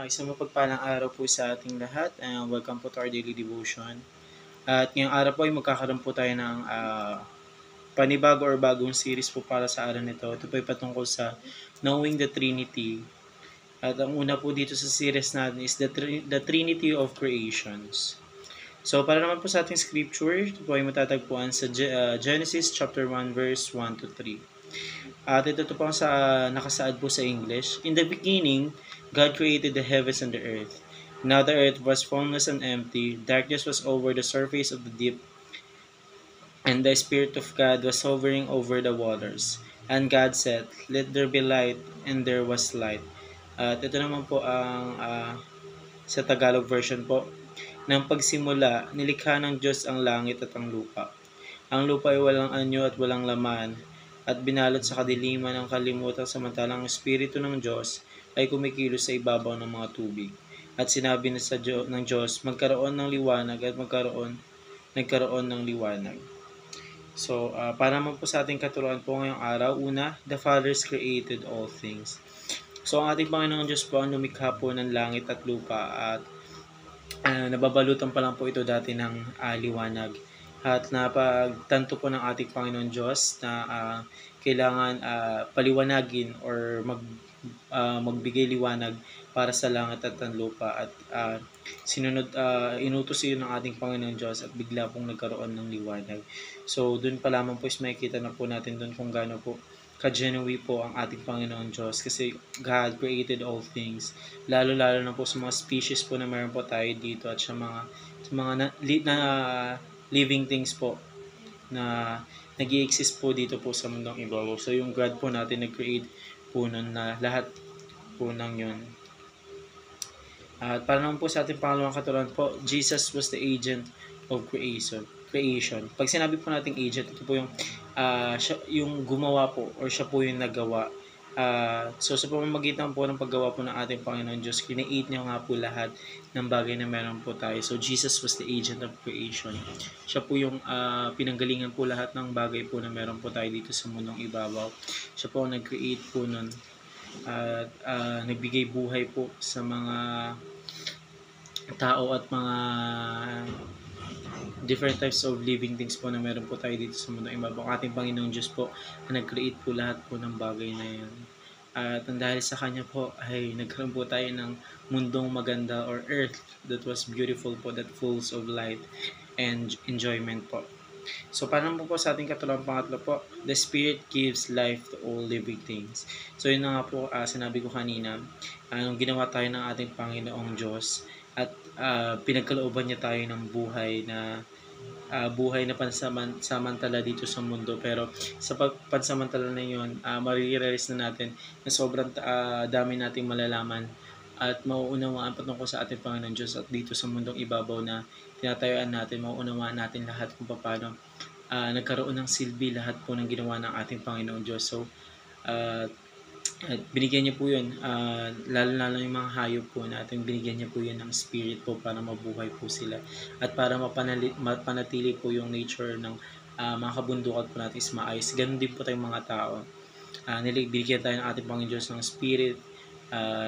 Isang mapagpalang araw po sa ating lahat. Welcome po to our daily devotion. At ngayong araw po ay magkakaroon po tayo ng panibago or bagong series po para sa araw nito. Ito po ay patungkol sa Knowing the Trinity. At ang una po dito sa series natin is the Trinity of Creations. So para naman po sa ating scripture, ito po ay matatagpuan sa Genesis chapter 1 verse 1 to 3. At ito po ang nakasaad po sa English. In the beginning, God created the heavens and the earth. Now the earth was formless and empty. Darkness was over the surface of the deep, and the Spirit of God was hovering over the waters. And God said, "Let there be light," and there was light. At ito naman po ang sa Tagalog version po. Nang pagsimula, nilikha ng Diyos ang langit at ang lupa. Ang lupa ay walang anyo at walang laman, at binalot sa kadiliman ng kalimutan, samantalang ang Espiritu ng Diyos ay kumikilos sa ibabaw ng mga tubig. At sinabi na ng Diyos, magkaroon ng liwanag, at nagkaroon ng liwanag. So, para naman po sa ating katuruan po ngayong araw, una, the Father's created all things. So, ang ating Panginoong Diyos po ang lumikha po ng langit at lupa, at nababalutan pa lang po ito dati ng liwanag. At napagtanto po ng ating Panginoon Diyos na kailangan paliwanagin or magbigay liwanag para sa langit at ang lupa, at inutos yun ng ating Panginoon Diyos, at bigla pong nagkaroon ng liwanag. So dun pa lamang po is makikita na po natin dun kung gaano po ka-genuine po ang ating Panginoon Diyos, kasi God created all things, lalo-lalo na po sa mga species po na meron po tayo dito, at sa mga living things po na nag-i-exist po dito po sa mundong ibabaw. So yung God po natin nag-create po nun na lahat po ng yun. At para naman po sa ating pangalawang katuruan po, Jesus was the agent of creation. Pag sinabi po nating agent, ito po yung gumawa po, or siya po yung nagawa. So sa pamamagitan po ng paggawa po ng ating Panginoon Diyos, create niya nga po lahat ng bagay na meron po tayo. So Jesus was the agent of creation. Siya po yung pinanggalingan po lahat ng bagay po na meron po tayo dito sa mundong ibabaw. Siya po ang nag-create po nun, at nagbigay buhay po sa mga tao at mga different types of living things po na meron po tayo dito sa mundong ibabaw. Ang ating Panginoong Diyos po ang nag-create po lahat po ng bagay na yan. At dahil sa Kanya po ay nagkaroon po tayo ng mundong maganda, or earth that was beautiful po, that full of light and enjoyment po. So para naman po sa ating katuruan pangatlo po, the Spirit gives life to all living things. So yun na nga po, sinabi ko kanina, nung ginawa tayo ng ating Panginoong Diyos, at pinagkalooban niya tayo ng buhay na pansamantala dito sa mundo. Pero sa pansamantala na yun, marirealize na natin na sobrang dami nating malalaman at mauunawaan patungkol sa ating Panginoon Diyos, at dito sa mundong ibabaw na tinatayuan natin, mauunawaan natin lahat kung paano nagkaroon ng silbi lahat po ng ginawa ng ating Panginoon Diyos. So binigyan niya po yun, lalo yung mga hayop po natin, binigyan niya po yun ng spirit po para mabuhay po sila, at para mapanatili po yung nature ng mga kabundukan po natin is maayos. Ganun din po tayong mga tao. Binigyan tayo ng ating Panginoon Diyos ng spirit,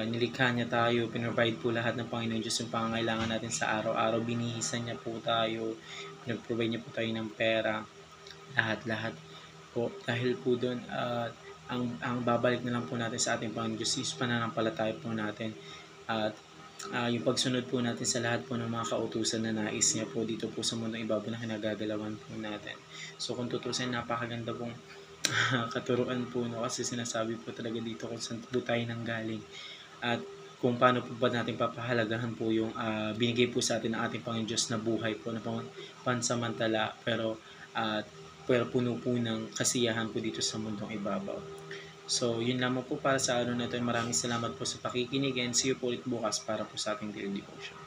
nilikha niya tayo, pinrovide po lahat ng Panginoon Diyos yung pangangailangan natin sa araw-araw, binihisan niya po tayo, pinag-provide niya po tayo ng pera, lahat po. Dahil po doon, ang babalik na lang po natin sa ating Panginoon Diyos is pananampalataya po natin, at yung pagsunod po natin sa lahat po ng mga kautusan na nais niya po dito po sa mundong ibabaw na kinagagalawan po natin. So kung tutusin, napakaganda pong katuruan po, no? Kasi sinasabi po talaga dito kung saan po tayo nanggaling, at kung paano po ba natin papahalagahan po yung binigay po sa atin ng ating Panginoon Diyos na buhay po na pansamantala, pero puno po ng kasiyahan po dito sa mundong ibabaw. So yun lamang po para sa araw na ito. Maraming salamat po sa pakikinig, and see you po ulit bukas para po sa ating daily devotion.